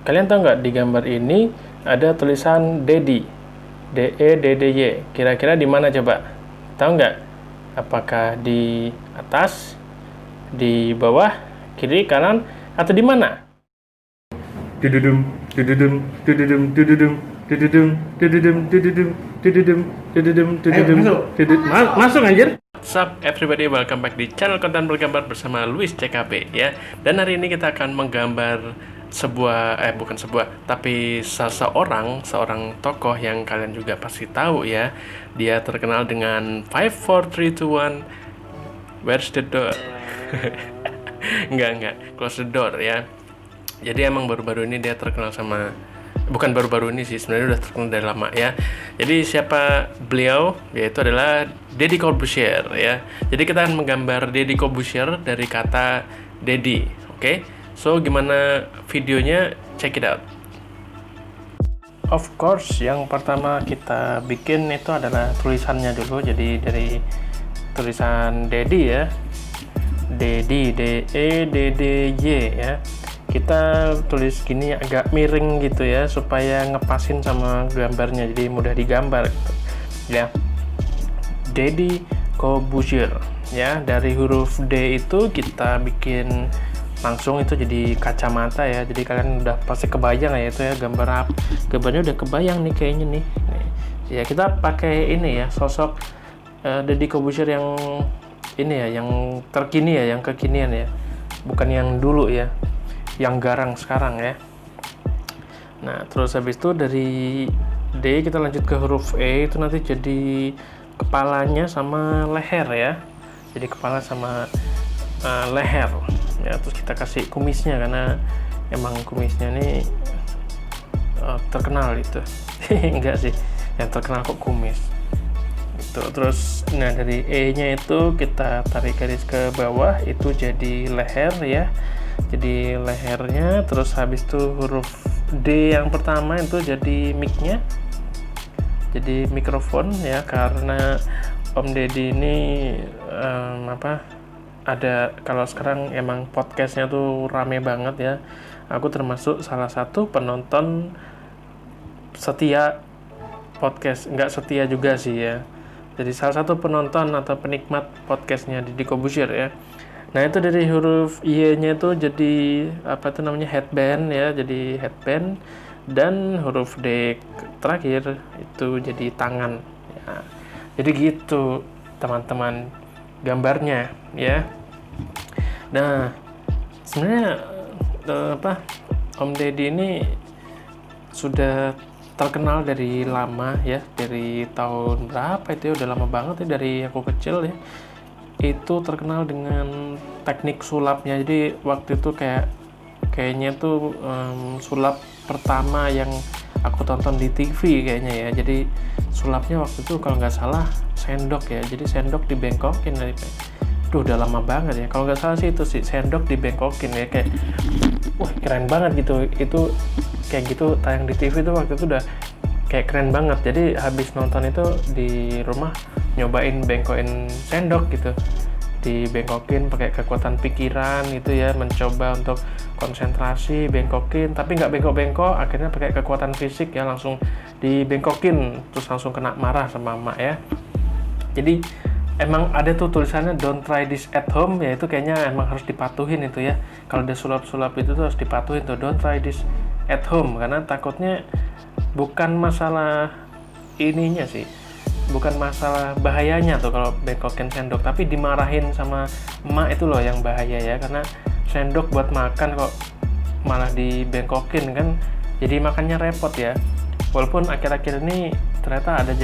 kalian tahu nggak di gambar ini ada tulisan Dedi, DEDDY. Kira-kira di mana coba? Tahu nggak? Apakah di atas, di bawah, kiri, kanan, atau di mana? Dududum, dududum, dududum, dududum, dududum, dududum, dududum, dududum, dududum, dududum, dududum. Masuk anjir. What's up everybody, welcome back di channel konten bergambar bersama Luis CKP ya. Dan hari ini kita akan menggambar tapi seorang tokoh yang kalian juga pasti tahu ya. Dia terkenal dengan 5, 4, 3, 2, 1. Where's the door? Enggak, close the door ya. Jadi emang baru-baru ini dia terkenal bukan baru-baru ini sih, sebenarnya udah terkenal dari lama ya. Jadi siapa beliau? Yaitu adalah Deddy Corbuzier ya. Jadi kita akan menggambar Deddy Corbuzier dari kata Deddy. Oke? So gimana videonya? Check it out. Of course, yang pertama kita bikin itu adalah tulisannya dulu. Jadi dari tulisan Deddy ya. Deddy, D-E-D-D-Y ya. Kita tulis gini agak miring gitu ya, supaya ngepasin sama gambarnya, jadi mudah digambar gitu ya. Deddy Corbuzier ya. Dari huruf D itu kita bikin langsung itu jadi kacamata ya. Jadi kalian udah pasti kebayang ya itu ya, gambarnya udah kebayang nih kayaknya nih. Ya kita pakai ini ya, sosok Deddy Corbuzier yang ini ya, yang terkini ya, yang kekinian ya, bukan yang dulu ya, yang garang sekarang ya. Nah terus habis itu dari D kita lanjut ke huruf E, itu nanti jadi kepalanya sama leher ya. Jadi kepala sama leher ya. Terus kita kasih kumisnya, karena emang kumisnya ini terkenal itu. Enggak sih, yang terkenal kok kumis itu. Terus nah dari E nya itu kita tarik garis ke bawah, itu jadi leher ya. Jadi lehernya. Terus habis itu huruf D yang pertama itu jadi mic-nya, jadi mikrofon ya, karena Om Deddy ini ada, kalau sekarang emang podcastnya tuh rame banget ya. Aku termasuk salah satu penonton setia podcast, nggak setia juga sih ya, jadi salah satu penonton atau penikmat podcastnya Deddy Corbuzier ya. Nah itu dari huruf Y-nya itu jadi headband ya, jadi headband. Dan huruf D terakhir itu jadi tangan ya. Jadi gitu teman-teman gambarnya ya. Nah sebenarnya Om Deddy ini sudah terkenal dari lama ya, dari tahun berapa itu ya, udah lama banget ya, dari aku kecil ya. Itu terkenal dengan teknik sulapnya. Jadi waktu itu kayaknya tuh sulap pertama yang aku tonton di TV kayaknya ya. Jadi sulapnya waktu itu kalau nggak salah sendok ya. Jadi sendok dibengkokin dari, udah lama banget ya. Kalau nggak salah sih itu sih, sendok dibengkokin ya, kayak wah keren banget gitu. Itu kayak gitu tayang di TV tuh waktu itu udah kayak keren banget. Jadi habis nonton itu di rumah nyobain bengkokin sendok gitu, dibengkokin pakai kekuatan pikiran gitu ya, mencoba untuk konsentrasi bengkokin, tapi nggak bengkok-bengkok, akhirnya pakai kekuatan fisik ya, langsung dibengkokin, terus langsung kena marah sama emak ya. Jadi emang ada tuh tulisannya don't try this at home ya, itu kayaknya emang harus dipatuhin itu ya. Kalau ada sulap-sulap itu tuh harus dipatuhin tuh, don't try this at home, karena takutnya bukan masalah ininya sih, bukan masalah bahayanya tuh kalau bengkokin sendok, tapi dimarahin sama emak itu loh yang bahaya ya. Karena sendok buat makan kok malah dibengkokin kan, jadi makannya repot ya. Walaupun akhir-akhir ini ternyata ada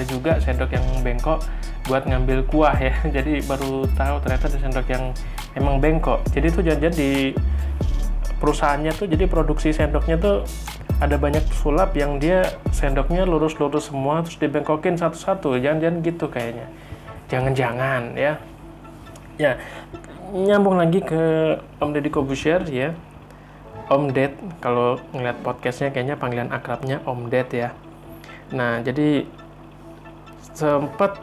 juga sendok yang bengkok buat ngambil kuah ya. Jadi baru tahu ternyata ada sendok yang emang bengkok. Jadi tuh jangan-jangan di perusahaannya tuh, jadi produksi sendoknya tuh ada banyak sulap yang dia sendoknya lurus-lurus semua, terus dibengkokin satu-satu. Jangan-jangan gitu kayaknya. Jangan-jangan ya. Ya, nyambung lagi ke Om Deddy Corbuzier ya. Om Ded, kalau ngeliat podcastnya kayaknya panggilan akrabnya Om Ded ya. Nah, jadi sempat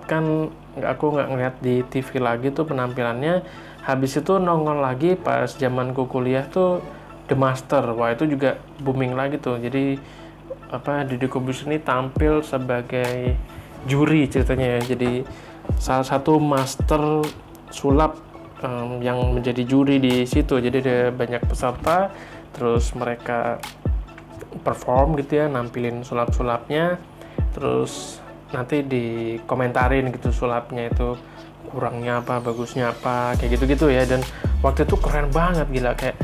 kan aku nggak ngeliat di TV lagi tuh penampilannya. Habis itu nongol lagi pas zamanku kuliah tuh The Master. Wah, itu juga booming lagi tuh. Jadi Deddy Corbuzier ini tampil sebagai juri ceritanya ya. Jadi salah satu master sulap yang menjadi juri di situ. Jadi ada banyak peserta, terus mereka perform gitu ya, nampilin sulap-sulapnya, terus nanti dikomentarin gitu sulapnya itu kurangnya apa, bagusnya apa, kayak gitu-gitu ya. Dan waktu itu keren banget, gila, kayak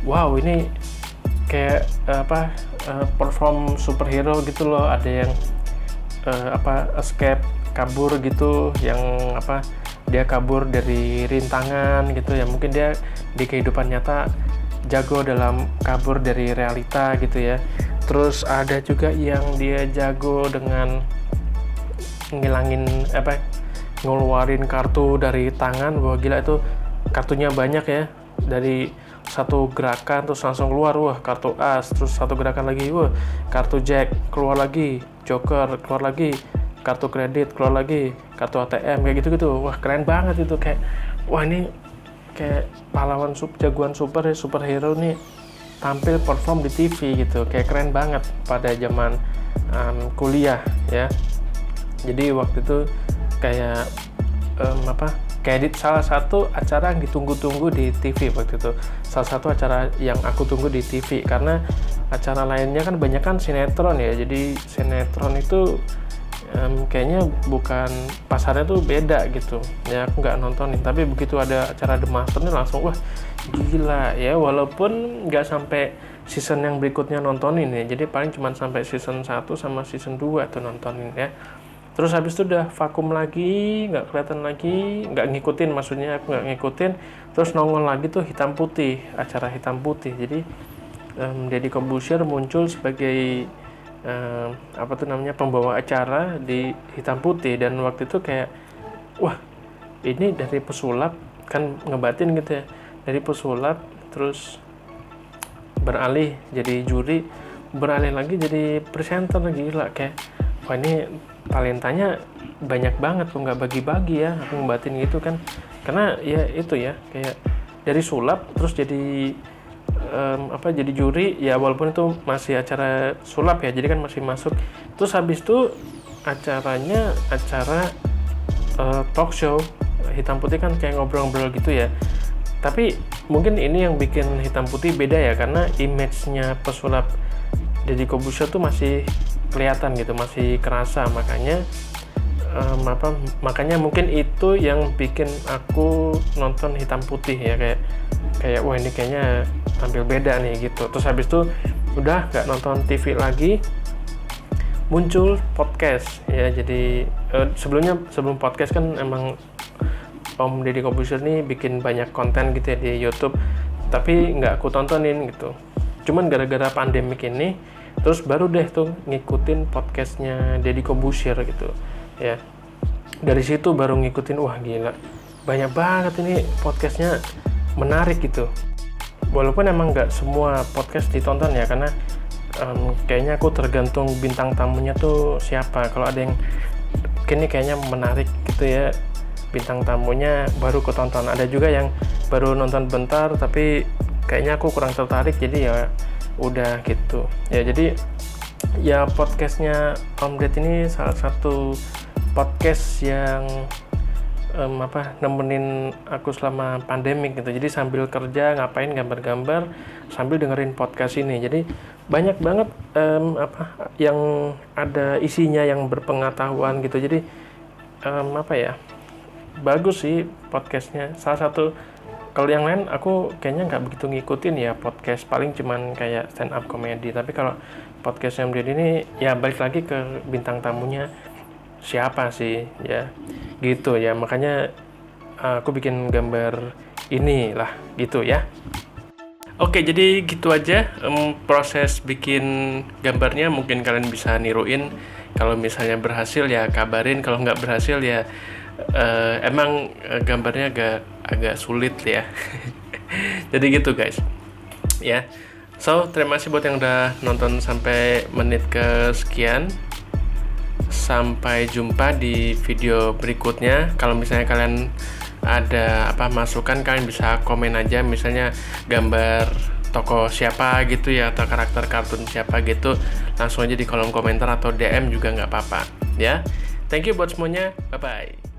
wow, ini kayak perform superhero gitu loh. Ada yang escape, kabur gitu, yang dia kabur dari rintangan gitu ya. Mungkin dia di kehidupan nyata jago dalam kabur dari realita gitu ya. Terus ada juga yang dia jago dengan ngilangin ngeluarin kartu dari tangan. Wah, gila, itu kartunya banyak ya, dari satu gerakan terus langsung keluar, wah, kartu as, terus satu gerakan lagi, wah, kartu jack, keluar lagi, joker, keluar lagi, kartu kredit, keluar lagi, kartu ATM, kayak gitu-gitu. Wah, keren banget itu, kayak wah, ini kayak pahlawan jagoan superhero nih tampil perform di TV gitu, kayak keren banget pada zaman kuliah ya. Jadi waktu itu kayak kayak salah satu acara yang ditunggu-tunggu di TV waktu itu. Salah satu acara yang aku tunggu di TV, karena acara lainnya kan banyak kan sinetron ya. Jadi sinetron itu kayaknya bukan, pasarnya tuh beda gitu ya, aku nggak nontonin. Tapi begitu ada acara The Master ini langsung wah, gila ya. Walaupun nggak sampai season yang berikutnya nontonin ya, jadi paling cuma sampai season 1 sama season 2 tuh nontonin ya. Terus habis itu udah vakum lagi, nggak kelihatan lagi, nggak ngikutin, maksudnya aku nggak ngikutin. Terus nongol lagi tuh hitam putih, acara hitam putih. Jadi Deddy Corbuzier muncul sebagai pembawa acara di hitam putih. Dan waktu itu kayak wah, ini dari pesulap kan, ngebatin gitu ya, dari pesulap terus beralih jadi juri, beralih lagi jadi presenter. Gila, kayak wah, ini talentanya banyak banget kok, nggak bagi-bagi ya, aku ngebatin gitu kan. Karena ya itu ya, kayak dari sulap terus jadi jadi juri ya, walaupun itu masih acara sulap ya, jadi kan masih masuk. Terus habis itu acaranya acara talk show hitam putih kan, kayak ngobrol-ngobrol gitu ya. Tapi mungkin ini yang bikin hitam putih beda ya, karena image-nya pesulap Deddy Corbuzier tuh masih kelihatan gitu, masih kerasa. Makanya mungkin itu yang bikin aku nonton hitam putih ya, kayak wah, ini kayaknya tampil beda nih gitu. Terus habis itu udah nggak nonton TV lagi, muncul podcast ya. Jadi sebelum podcast kan emang Om Deddy Corbuzier nih bikin banyak konten gitu ya di YouTube, tapi nggak aku tontonin gitu. Cuman gara-gara pandemik ini, terus baru deh tuh ngikutin podcastnya Deddy Corbuzier gitu ya. Dari situ baru ngikutin, wah gila, banyak banget ini podcastnya, menarik gitu. Walaupun emang nggak semua podcast ditonton ya, karena kayaknya aku tergantung bintang tamunya tuh siapa. Kalau ada yang kini kayaknya menarik gitu ya, bintang tamunya baru ketonton. Ada juga yang baru nonton bentar tapi kayaknya aku kurang tertarik, jadi ya udah gitu ya. Jadi ya podcastnya Om Ded ini salah satu podcast yang nemenin aku selama pandemik gitu. Jadi sambil kerja ngapain, gambar-gambar sambil dengerin podcast ini. Jadi banyak banget yang ada isinya, yang berpengetahuan gitu. Jadi bagus sih podcastnya. Salah satu, kalau yang lain aku kayaknya nggak begitu ngikutin ya podcast, paling cuman kayak stand up comedy. Tapi kalau podcastnya Om Ded ini ya balik lagi ke bintang tamunya siapa sih ya gitu ya. Makanya aku bikin gambar ini lah gitu ya. Oke, jadi gitu aja proses bikin gambarnya. Mungkin kalian bisa niruin. Kalau misalnya berhasil ya kabarin, kalau nggak berhasil ya emang gambarnya agak sulit ya. Jadi gitu guys ya. So, terima kasih buat yang udah nonton sampai menit kesekian. Sampai jumpa di video berikutnya. Kalau misalnya kalian ada masukan, kalian bisa komen aja, misalnya gambar tokoh siapa gitu ya, atau karakter kartun siapa gitu, langsung aja di kolom komentar atau DM juga nggak apa-apa ya. Thank you buat semuanya, bye-bye.